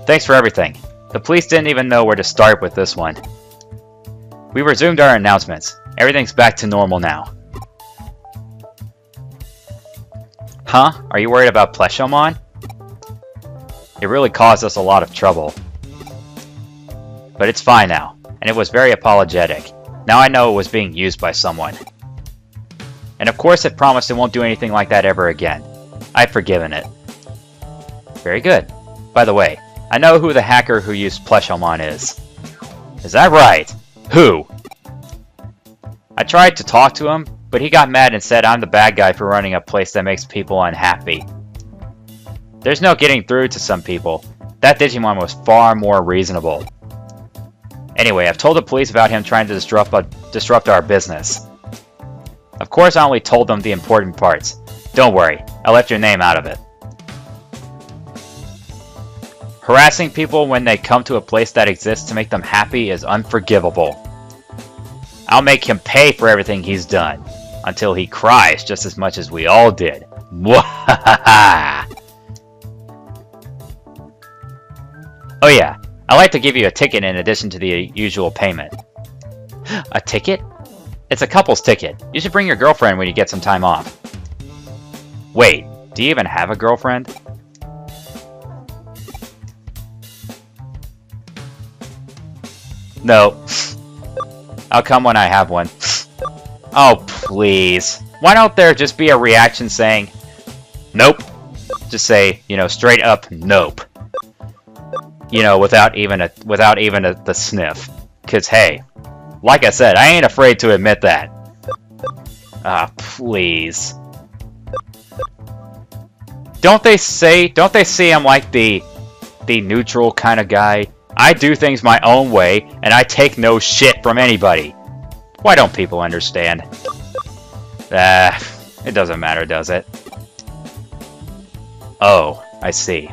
Thanks for everything. The police didn't even know where to start with this one. We resumed our announcements. Everything's back to normal now. Huh? Are you worried about Pleshomon? It really caused us a lot of trouble. But it's fine now, and it was very apologetic. Now I know it was being used by someone. And of course it promised it won't do anything like that ever again. I've forgiven it. Very good. By the way, I know who the hacker who used Pleshomon is. Is that right? Who? I tried to talk to him, but he got mad and said I'm the bad guy for running a place that makes people unhappy. There's no getting through to some people. That Digimon was far more reasonable. Anyway, I've told the police about him trying to disrupt our business. Of course I only told them the important parts. Don't worry, I left your name out of it. Harassing people when they come to a place that exists to make them happy is unforgivable. I'll make him pay for everything he's done, until he cries just as much as we all did. Mwahaha! Oh yeah, I'd like to give you a ticket in addition to the usual payment. A ticket? It's a couple's ticket. You should bring your girlfriend when you get some time off. Wait, do you even have a girlfriend? No. I'll come when I have one. Oh, please. Why don't there just be a reaction saying, nope? Just say, straight up, nope. Without even the sniff. 'Cause hey, like I said, I ain't afraid to admit that. Ah, please. Don't they see I'm like the neutral kind of guy? I do things my own way, and I take no shit from anybody. Why don't people understand? It doesn't matter, does it? Oh, I see.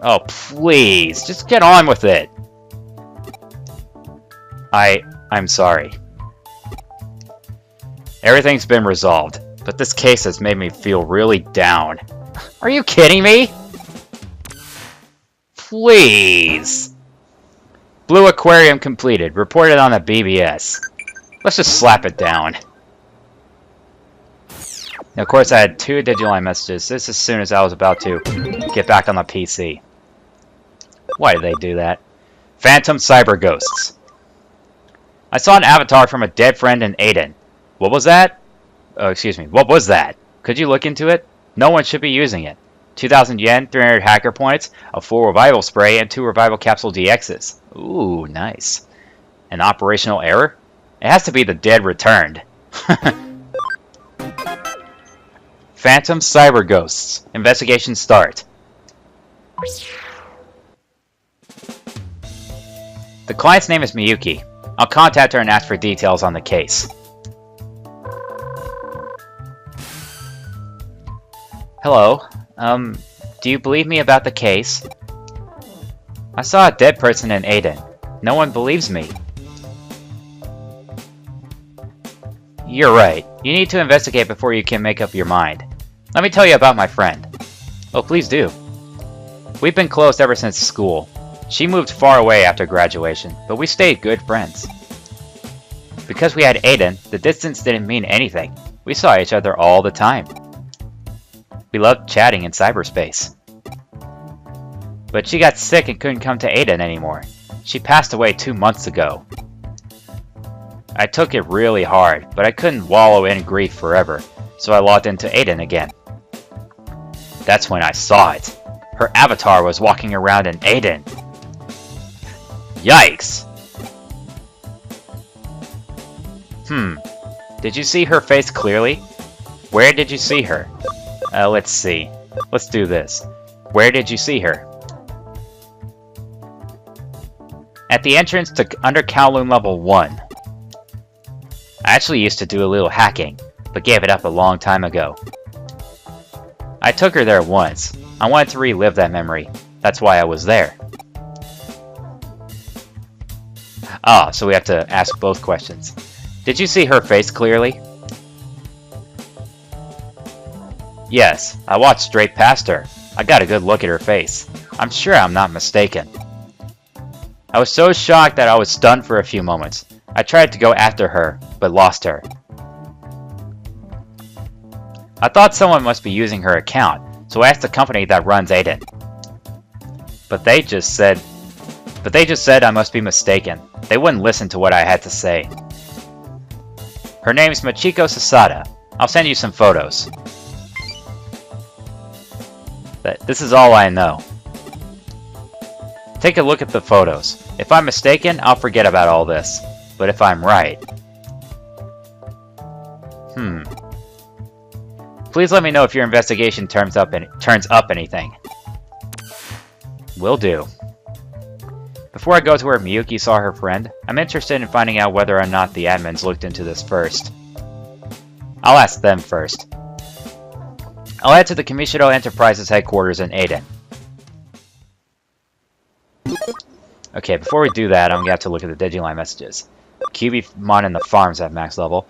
Oh, please, just get on with it. I'm sorry. Everything's been resolved, but this case has made me feel really down. Are you kidding me? Please. Blue Aquarium completed. Reported on the BBS. Let's just slap it down. Now, of course, I had 2 Digiline messages. This as soon as I was about to get back on the PC. Why did they do that? Phantom Cyber Ghosts. I saw an avatar from a dead friend in Aiden. What was that? Oh, excuse me. What was that? Could you look into it? No one should be using it. 2,000 yen, 300 hacker points, a full revival spray, and 2 revival capsule DXs. Ooh, nice. An operational error? It has to be the dead returned. Phantom Cyber Ghosts. Investigation start. The client's name is Miyuki. I'll contact her and ask for details on the case. Hello. Do you believe me about the case? I saw a dead person in Aiden. No one believes me. You're right. You need to investigate before you can make up your mind. Let me tell you about my friend. Oh, please do. We've been close ever since school. She moved far away after graduation, but we stayed good friends. Because we had Aiden, the distance didn't mean anything. We saw each other all the time. We loved chatting in cyberspace. But she got sick and couldn't come to Aiden anymore. She passed away 2 months ago. I took it really hard, but I couldn't wallow in grief forever, so I logged into Aiden again. That's when I saw it. Her avatar was walking around in Aiden. Yikes! Did you see her face clearly? Where did you see her? Let's see. Let's do this. Where did you see her? At the entrance to Under Kowloon Level 1. I actually used to do a little hacking, but gave it up a long time ago. I took her there once. I wanted to relive that memory. That's why I was there. Ah, so we have to ask both questions. Did you see her face clearly? Yes, I walked straight past her. I got a good look at her face. I'm sure I'm not mistaken. I was so shocked that I was stunned for a few moments. I tried to go after her, but lost her. I thought someone must be using her account, so I asked the company that runs Aiden. But they just said I must be mistaken. They wouldn't listen to what I had to say. Her name's Machiko Sasada. I'll send you some photos. But this is all I know. Take a look at the photos. If I'm mistaken, I'll forget about all this. But if I'm right... Please let me know if your investigation turns up anything. Will do. Before I go to where Miyuki saw her friend, I'm interested in finding out whether or not the admins looked into this first. I'll ask them first. I'll head to the Kamishiro Enterprises headquarters in Aiden. Okay, before we do that, I'm going to have to look at the Digimon messages. Cubimon in the farm's at max level.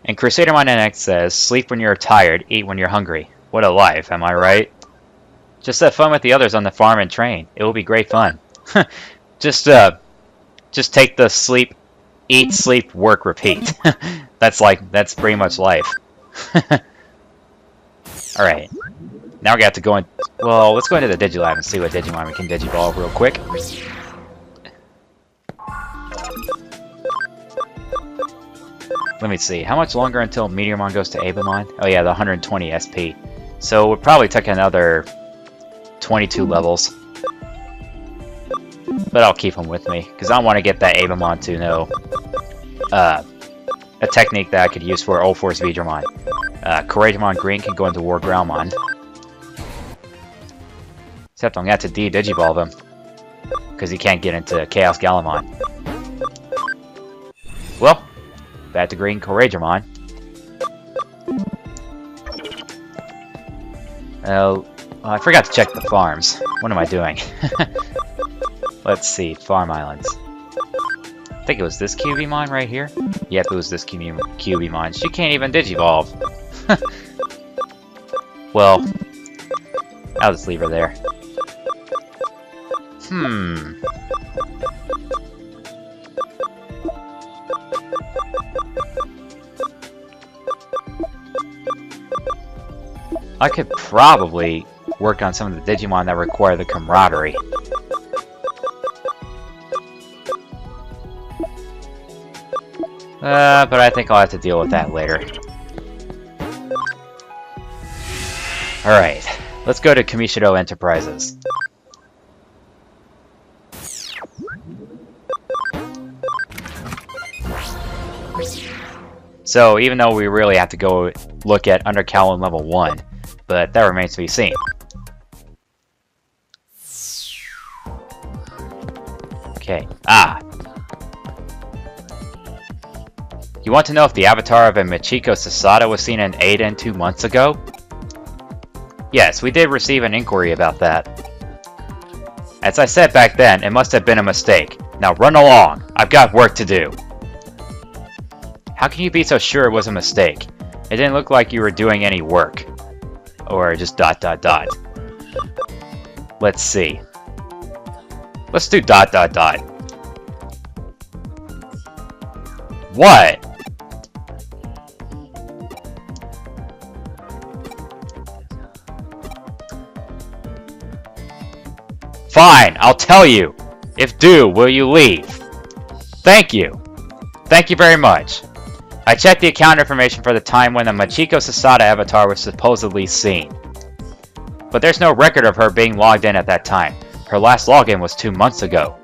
And Crusadermon NX says, sleep when you're tired, eat when you're hungry. What a life, am I right? Just have fun with the others on the farm and train. It will be great fun. Just take the sleep, eat, sleep, work, repeat. That's pretty much life. Alright. Now we have to go in... Well, let's go into the Digilab and see what Digimon we can Digivolve real quick. Let me see. How much longer until Meteormon goes to Abamon? Oh yeah, the 120 SP. So we'll probably take another 22 levels. But I'll keep them with me, because I want to get that Abamon to know a technique that I could use for Old Force Vidramon. Courageamon Green can go into War Groundmon. Except I'm going to have to Digivolve him, because he can't get into Chaos Galamon. Well, back to Green Courageamon. I forgot to check the farms. What am I doing? Let's see, Farm Islands. I think it was this Cubimon right here. Yep, it was this Cubimon. She can't even Digivolve. Well, I'll just leave her there. I could probably work on some of the Digimon that require the camaraderie. But I think I'll have to deal with that later. Alright, let's go to Kamishiro Enterprises. So, even though we really have to go look at Undercowl level 1, but that remains to be seen. Okay, You want to know if the avatar of a Machiko Sasada was seen in Aiden 2 months ago? Yes, we did receive an inquiry about that. As I said back then, it must have been a mistake. Now run along, I've got work to do. How can you be so sure it was a mistake? It didn't look like you were doing any work. Or just ... Let's see. Let's do ... What? Fine, I'll tell you. If do, will you leave? Thank you. Thank you very much. I checked the account information for the time when the Machiko Sasada avatar was supposedly seen. But there's no record of her being logged in at that time. Her last login was 2 months ago.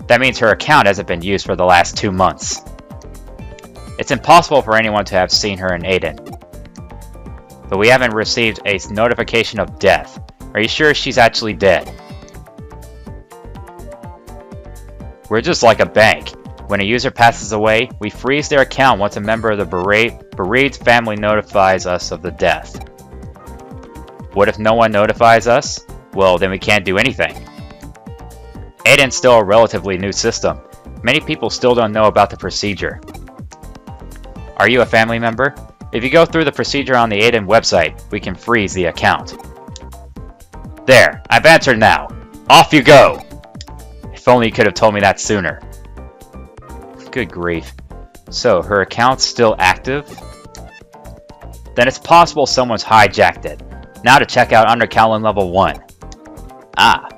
That means her account hasn't been used for the last 2 months. It's impossible for anyone to have seen her in Aiden. But we haven't received a notification of death. Are you sure she's actually dead? We're just like a bank. When a user passes away, we freeze their account once a member of the bereaved family notifies us of the death. What if no one notifies us? Well, then we can't do anything. Aiden's still a relatively new system. Many people still don't know about the procedure. Are you a family member? If you go through the procedure on the Aiden website, we can freeze the account. There, I've answered now. Off you go! If only you could have told me that sooner. Good grief. So, her account's still active? Then it's possible someone's hijacked it. Now to check out Undercalon Level 1. Ah.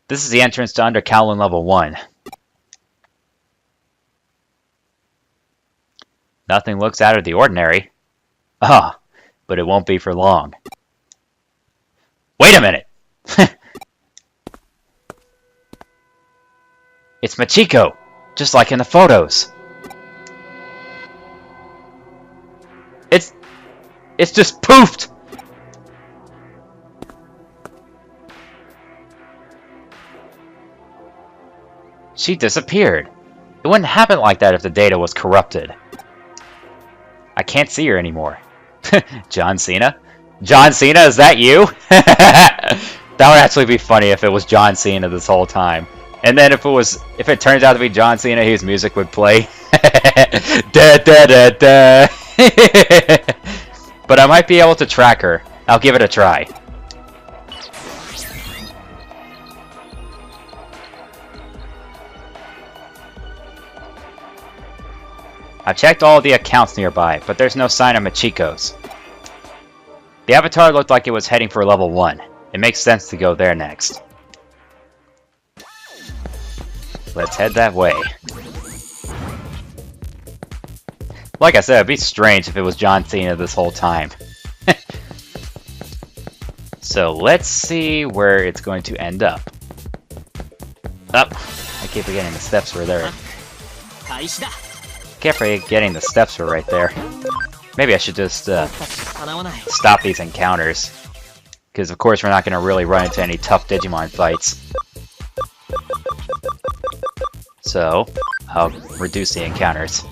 This is the entrance to Undercalon Level 1. Nothing looks out of the ordinary. Ah, but it won't be for long. Wait a minute! It's Machiko! Just like in the photos! It's just poofed! She disappeared. It wouldn't happen like that if the data was corrupted. I can't see her anymore. John Cena? John Cena, is that you? That would actually be funny if it was John Cena this whole time. And then if it turns out to be John Cena, his music would play. Da da da da. But I might be able to track her. I'll give it a try. I've checked all the accounts nearby, but there's no sign of Machiko's. The avatar looked like it was heading for level 1. It makes sense to go there next. Let's head that way. Like I said, it'd be strange if it was John Cena this whole time. So let's see where it's going to end up. Up! I keep forgetting the steps were there. Kept forgetting the steps were right there. Maybe I should just stop these encounters. Because of course we're not going to really run into any tough Digimon fights. So, I'll reduce the encounters.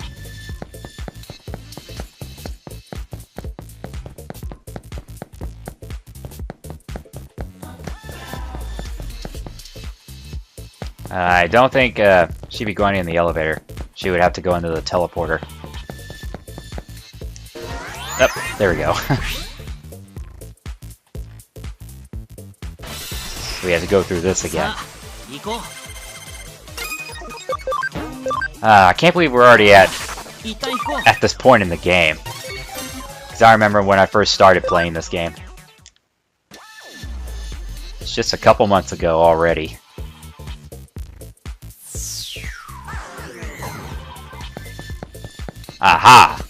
I don't think she'd be going in the elevator. She would have to go into the teleporter. Oh, there we go. We have to go through this again. I can't believe we're already at this point in the game. Because I remember when I first started playing this game. It's just a couple months ago already. Aha!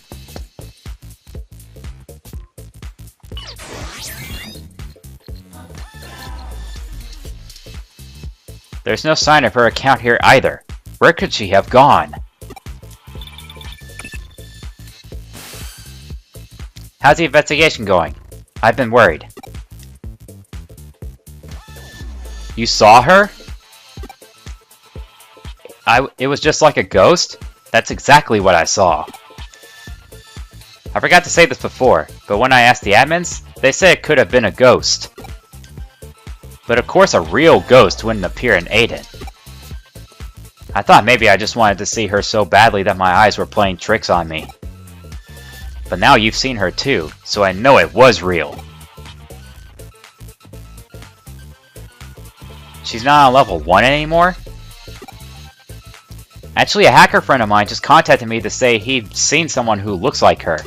There's no sign of her account here either. Where could she have gone? How's the investigation going? I've been worried. You saw her? It was just like a ghost? That's exactly what I saw. I forgot to say this before, but when I asked the admins, they said it could have been a ghost. But of course a real ghost wouldn't appear in Aiden. I thought maybe I just wanted to see her so badly that my eyes were playing tricks on me. But now you've seen her too, so I know it was real. She's not on level 1 anymore? Actually, a hacker friend of mine just contacted me to say he'd seen someone who looks like her.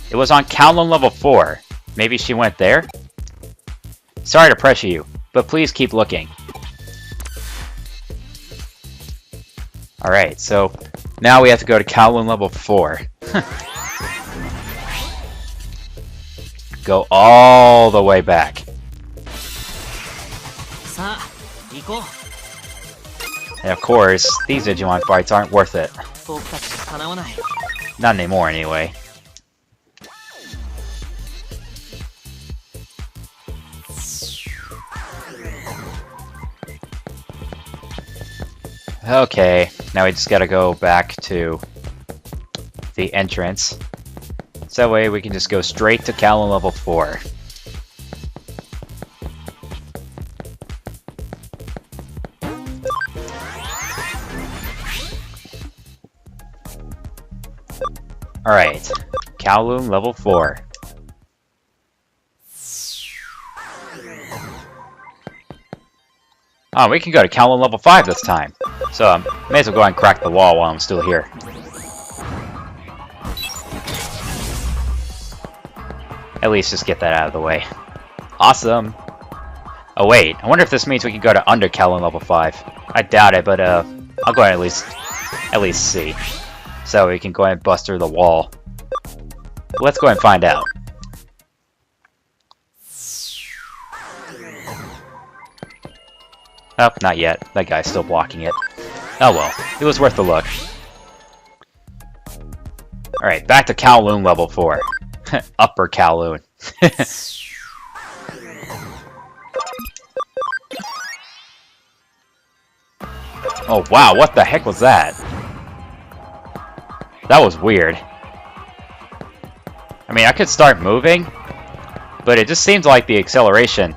It was on Kowloon level 4. Maybe she went there? Sorry to pressure you, but please keep looking. Alright, so now we have to go to Kowloon level 4. Go all the way back. And of course, these Digimon fights aren't worth it. Not anymore, anyway. Okay, now we just gotta go back to the entrance. So that way we can just go straight to Kowloon level 4. Alright. Kowloon level 4. Oh, we can go to Kowloon level 5 this time. So I may as well go ahead and crack the wall while I'm still here. At least just get that out of the way. Awesome! Oh wait, I wonder if this means we can go to under Kowloon level 5. I doubt it, but I'll go ahead and at least see. So we can go ahead and bust through the wall. Let's go ahead and find out. Oh, not yet. That guy's still blocking it. Oh well, it was worth a look. Alright, back to Kowloon level 4. Upper Kowloon. Oh wow, what the heck was that? That was weird. I mean, I could start moving, but it just seems like the acceleration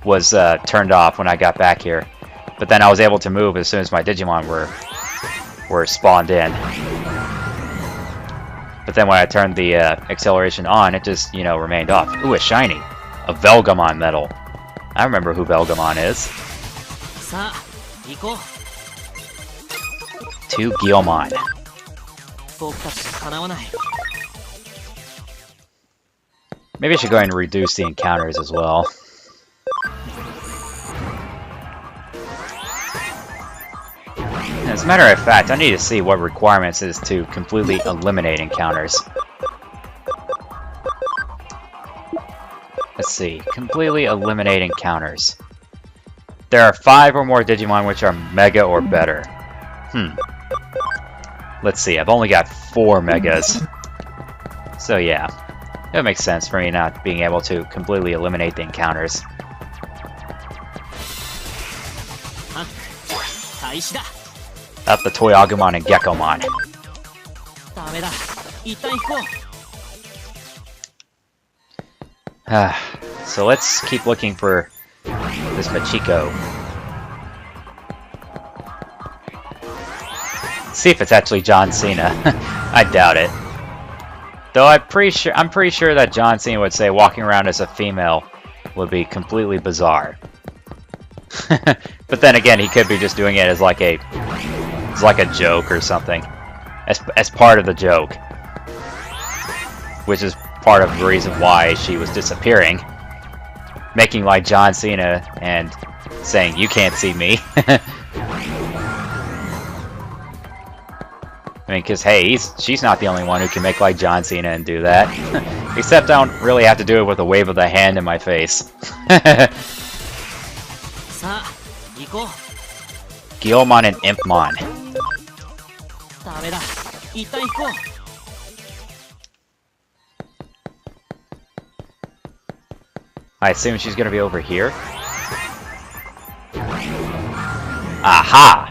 was turned off when I got back here. But then I was able to move as soon as my Digimon were spawned in. But then when I turned the acceleration on, it just, you know, remained off. Ooh, a shiny. A Velgamon medal. I remember who Velgamon is. 2 Guilmon. Maybe I should go ahead and reduce the encounters as well. As a matter of fact, I need to see what requirements is to completely eliminate encounters. Let's see. Completely eliminate encounters. There are 5 or more Digimon which are Mega or better. Let's see. I've only got 4 Megas. So yeah. It makes sense for me not being able to completely eliminate the encounters. Up the Toy Agumon and Geckomon. So let's keep looking for this Machiko. See if it's actually John Cena. I doubt it. Though I'm pretty sure that John Cena would say walking around as a female would be completely bizarre. But then again, he could be just doing it as like a joke or something, as part of the joke, which is part of the reason why she was disappearing, making like John Cena and saying, "You can't see me." I mean, because hey, she's not the only one who can make like John Cena and do that. Except I don't really have to do it with a wave of the hand in my face. Guilmon and Impmon. I assume she's gonna be over here. Aha!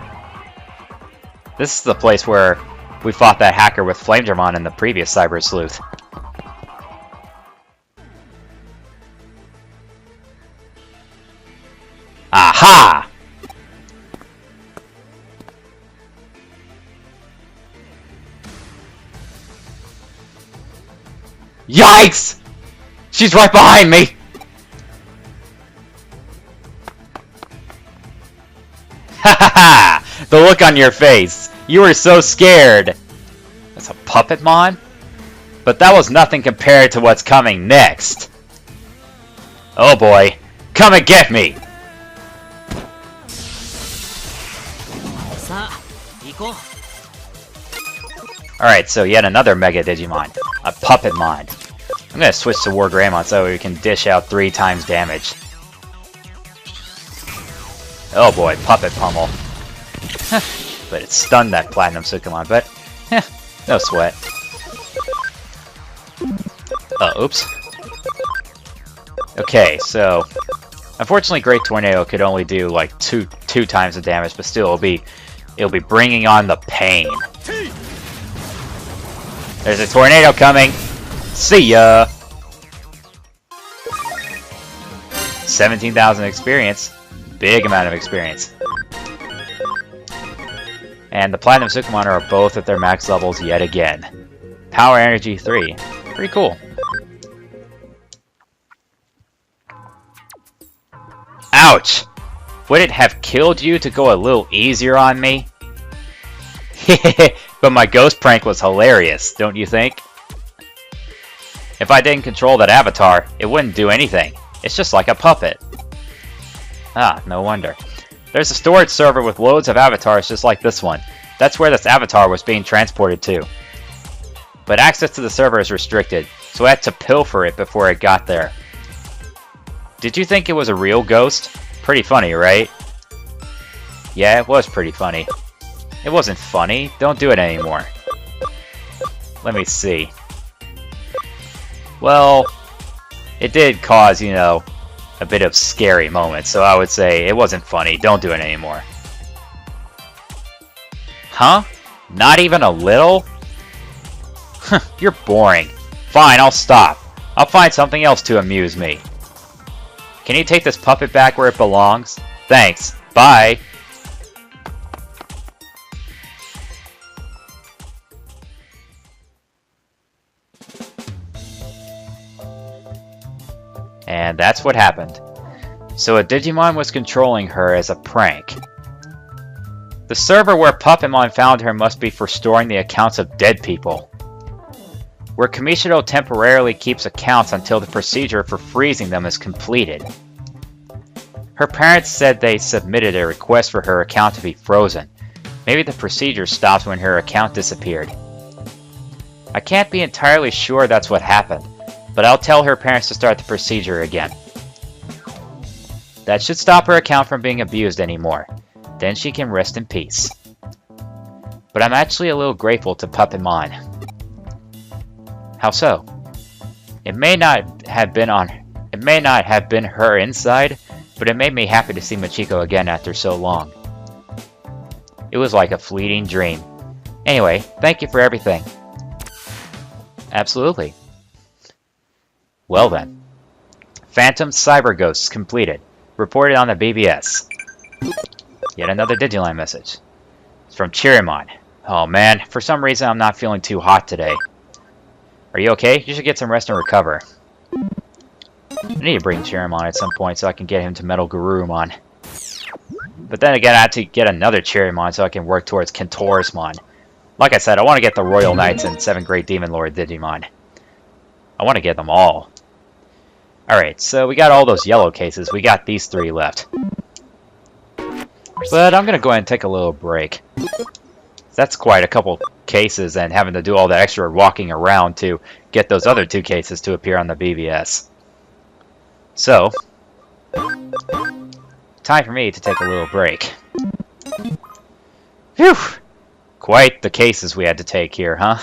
This is the place where we fought that hacker with Flamedramon in the previous Cyber Sleuth. Aha! Yikes! She's right behind me! Ha ha ha! The look on your face! You were so scared! That's a Puppetmon? But that was nothing compared to what's coming next! Oh boy! Come and get me! Alright, so yet another Mega Digimon. A Puppetmon. I'm gonna switch to War Greymon so we can dish out 3 times damage. Oh boy, Puppet Pummel. But it stunned that Platinum Sukamon, but no sweat. Oops. Okay, so unfortunately Great Tornado could only do like two times the damage, but still it'll be bringing on the pain. There's a tornado coming. See ya. 17,000 experience. Big amount of experience. And the Platinum Sukamon are both at their max levels yet again. Power Energy 3. Pretty cool. Ouch! Would it have killed you to go a little easier on me? But my ghost prank was hilarious, don't you think? If I didn't control that avatar, it wouldn't do anything. It's just like a puppet. Ah, no wonder. There's a storage server with loads of avatars just like this one. That's where this avatar was being transported to. But access to the server is restricted, so I had to pilfer it before it got there. Did you think it was a real ghost? Pretty funny, right? Yeah, it was pretty funny. It wasn't funny. Don't do it anymore. Let me see. Well, it did cause, you know, a bit of scary moments, so I would say it wasn't funny. Don't do it anymore. Huh? Not even a little? You're boring. Fine, I'll stop. I'll find something else to amuse me. Can you take this puppet back where it belongs? Thanks. Bye. And that's what happened. So a Digimon was controlling her as a prank. The server where Puppetmon found her must be for storing the accounts of dead people. Where Kamishiro temporarily keeps accounts until the procedure for freezing them is completed. Her parents said they submitted a request for her account to be frozen. Maybe the procedure stopped when her account disappeared. I can't be entirely sure that's what happened, but I'll tell her parents to start the procedure again. That should stop her account from being abused anymore. Then she can rest in peace. But I'm actually a little grateful to Puppetmon. How so? It may not have been her inside, but it made me happy to see Machiko again after so long. It was like a fleeting dream. Anyway, thank you for everything. Absolutely. Well then. Phantom Cyber Ghosts completed. Reported on the BBS. Yet another Digiline message. It's from Chirimon. Oh man, for some reason I'm not feeling too hot today. Are you okay? You should get some rest and recover. I need to bring Chirimon at some point so I can get him to Metal Garurumon. But then again, I have to get another Chirimon so I can work towards Kentorismon. Like I said, I want to get the Royal Knights and 7 Great Demon Lord Digimon. I want to get them all. Alright, so we got all those yellow cases. We got these 3 left. But I'm going to go ahead and take a little break. That's quite a couple cases and having to do all the extra walking around to get those other 2 cases to appear on the BBS. So, time for me to take a little break. Phew! Quite the cases we had to take here, huh?